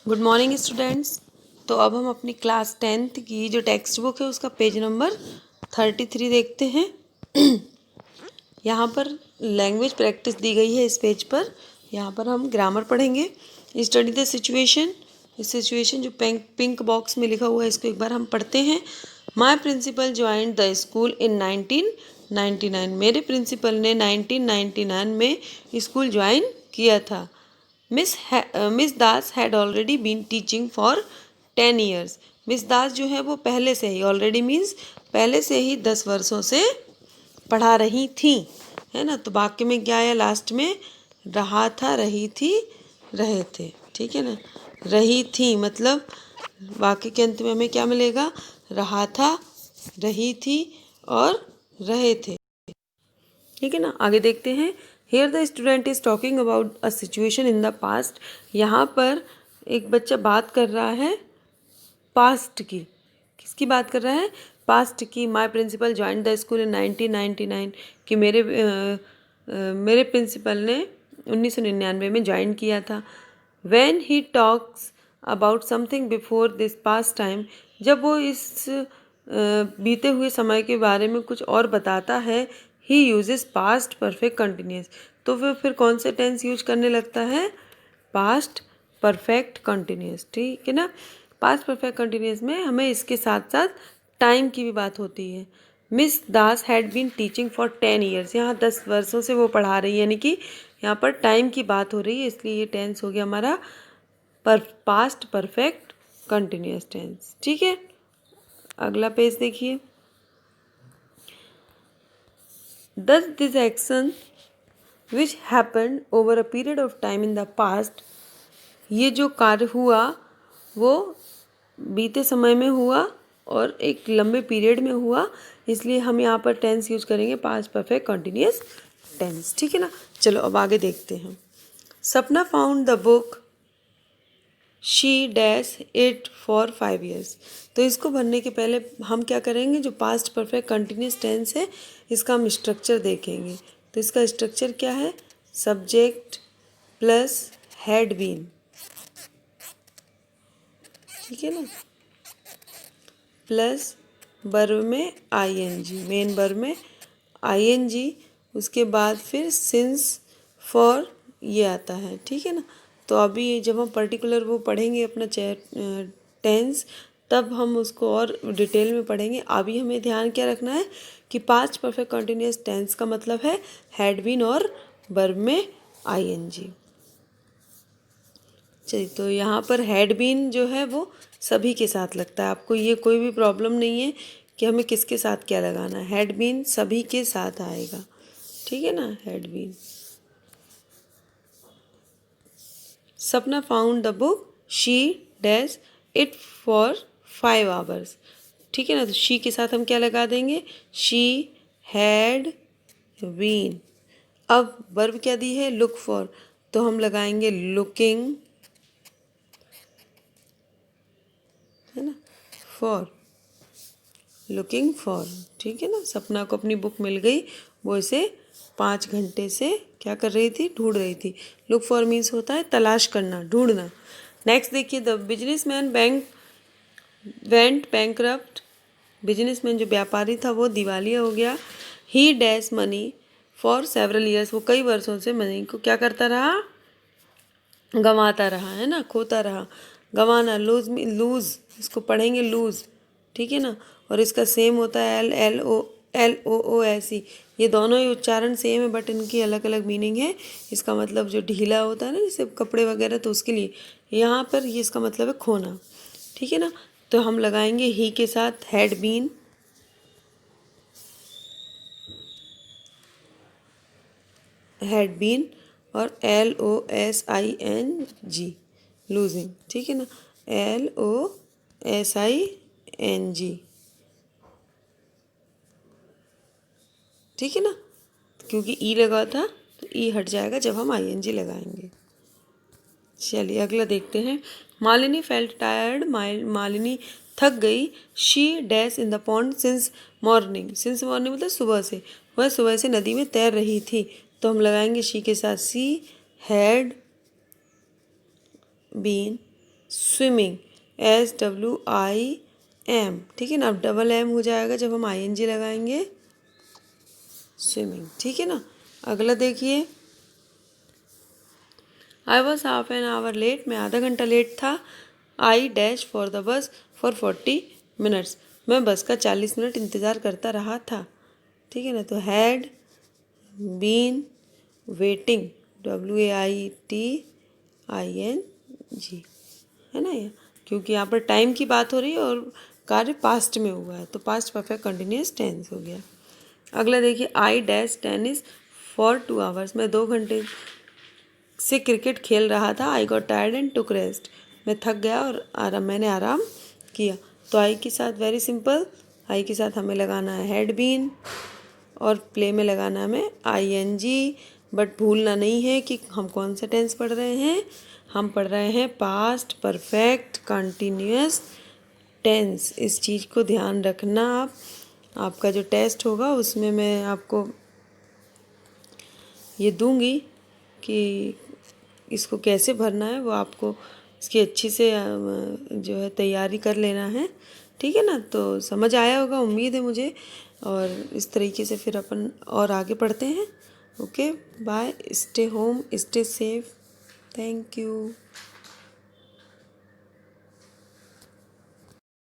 Good morning students. तो अब हम अपनी क्लास 10th की जो टेक्स्ट बुक है उसका पेज नंबर 33 देखते हैं। यहाँ पर लैंग्वेज प्रैक्टिस दी गई है इस पेज पर। यहाँ पर हम ग्रामर पढ़ेंगे। Study the situation. इस सिचुएशन जो पिंक बॉक्स में लिखा हुआ है इसको एक बार हम पढ़ते हैं। My principal joint the school in 1999। मेरे प्रिंसिपल ने 1999 में स्कूल ज्वाइन किया था। Miss Das had already been teaching for 10 years. Miss Das जो है वो पहले से ही, ऑलरेडी मीन्स पहले से ही 10 वर्षों से पढ़ा रही थी, है ना। तो वाक्य में क्या आया लास्ट में? रहा था, रही थी, रहे थे। ठीक है ना। रही थी मतलब वाक्य के अंत में हमें क्या मिलेगा? रहा था, रही थी और रहे थे। ठीक है ना। आगे देखते हैं। Here the student is talking about a situation in the past. यहाँ पर एक बच्चा बात कर रहा है पास्ट की। किसकी बात कर रहा है? पास्ट की। My principal join the school in 1999 कि मेरे प्रिंसिपल ने 1999 में ज्वाइन किया था। When he talks about something before this past time, जब वो इस बीते हुए समय के बारे में कुछ और बताता है, he uses past perfect continuous. तो वो फिर कौन से टेंस यूज करने लगता है? Past perfect continuous. ठीक है ना। पास्ट परफेक्ट कंटिन्यूस में हमें इसके साथ साथ टाइम की भी बात होती है। Miss Das had been teaching for 10 years. यहाँ 10 वर्षों से वो पढ़ा रही है, यानी कि यहाँ पर टाइम की बात हो रही है, इसलिए ये टेंस हो गया हमारा पास्ट परफेक्ट कंटिन्यूस टेंस। ठीक है। अगला पेज देखिए। Thus this action which happened over a period of time in the past, ये जो कार्य हुआ वो बीते समय में हुआ और एक लंबे पीरियड में हुआ, इसलिए हम यहाँ पर टेंस यूज करेंगे पास्ट परफेक्ट कंटिन्यूस टेंस। ठीक है ना। चलो अब आगे देखते हैं। सपना found the book she dash it for 5 years. तो इसको भरने के पहले हम क्या करेंगे? जो पास्ट परफेक्ट कंटिन्यूस टेंस है इसका हम स्ट्रक्चर देखेंगे। तो इसका स्ट्रक्चर क्या है? Subject plus had been. ठीक है ना। प्लस वर्ब में आईएनजी, मेन वर्ब में आईएनजी, उसके बाद फिर सिंस फॉर ये आता है। ठीक है ना। तो अभी जब हम पर्टिकुलर वो पढ़ेंगे अपना टेंस, तब हम उसको और डिटेल में पढ़ेंगे। अभी हमें ध्यान क्या रखना है कि पास्ट परफेक्ट कंटिन्यूस टेंस का मतलब है हैड बीन और वर्ब में आईएनजी। चलिए, तो यहाँ पर हैड बीन जो है वो सभी के साथ लगता है। आपको ये कोई भी प्रॉब्लम नहीं है कि हमें किसके साथ क्या लगाना है। हैड बीन सभी के साथ आएगा। ठीक है ना। Had been. Sapna found the book she dash it for 5 hours. ठीक है ना। तो शी के साथ हम क्या लगा देंगे? She had been. अब वर्ब क्या दी है? लुक फॉर, तो हम लगाएंगे लुकिंग, है ना, फॉर, लुकिंग फॉर। ठीक है ना। सपना को अपनी बुक मिल गई, वो इसे 5 घंटे से क्या कर रही थी? ढूंढ रही थी। लुक फॉर मीन्स होता है तलाश करना, ढूंढना। नेक्स्ट देखिए। The businessman went bankrupt. Businessman जो व्यापारी था वो दिवालिया हो गया। ही dash money for several years. वो कई वर्षों से मनी को क्या करता रहा? गंवाता रहा, है ना, खोता रहा। गंवाना, लूज लूज, इसको पढ़ेंगे लूज। ठीक है ना। और इसका सेम होता है LOOS। ये दोनों ही उच्चारण सेम है बट इनकी अलग अलग मीनिंग है। इसका मतलब जो ढीला होता है ना, जैसे कपड़े वगैरह, तो उसके लिए यहाँ पर ये इसका मतलब है खोना। ठीक है ना। तो हम लगाएंगे ही के साथ हैड बीन, हैड बीन और LOSING, लूजिंग। ठीक है ना। LOSING। ठीक है ना। क्योंकि ई लगा था तो ई हट जाएगा जब हम ING लगाएंगे। चलिए अगला देखते हैं। Malini felt tired. मालिनी थक गई। She dash in the pond since morning. Since morning मतलब सुबह से। वह सुबह से नदी में तैर रही थी, तो हम लगाएंगे शी के साथ she had been swimming, SWIM, ठीक है ना। अब डबल M हो जाएगा जब हम ING लगाएंगे, स्विमिंग, ठीक है ना। अगला देखिए, I was half an hour late, मैं आधा घंटा लेट था। I dash for the bus for 40 minutes, मैं बस का 40 मिनट इंतज़ार करता रहा था, ठीक है ना। तो हैड बीन वेटिंग, WAITING, है ना ये, क्योंकि यहाँ पर टाइम की बात हो रही है और कार्य पास्ट में हुआ है, तो पास्ट परफेक्ट कंटिन्यूअस टेंस हो गया। अगला देखिए, I dash tennis for 2 hours, मैं 2 घंटे से क्रिकेट खेल रहा था। I got tired and took rest, मैं थक गया और मैंने आराम किया। तो आई के साथ वेरी सिंपल, आई के साथ हमें लगाना है हैड बीन और प्ले में लगाना है हमें ING। बट भूलना नहीं है कि हम कौन सा टेंस पढ़ रहे हैं, हम पढ़ रहे हैं पास्ट परफेक्ट कंटिन्यूअस टेंस। इस चीज़ को ध्यान रखना आप। आपका जो टेस्ट होगा उसमें मैं आपको ये दूंगी कि इसको कैसे भरना है, वो आपको इसकी अच्छी से जो है तैयारी कर लेना है, ठीक है ना। तो समझ आया होगा उम्मीद है मुझे, और इस तरीके से फिर अपन और आगे पढ़ते हैं। Okay, bye, stay home, stay safe, thank you.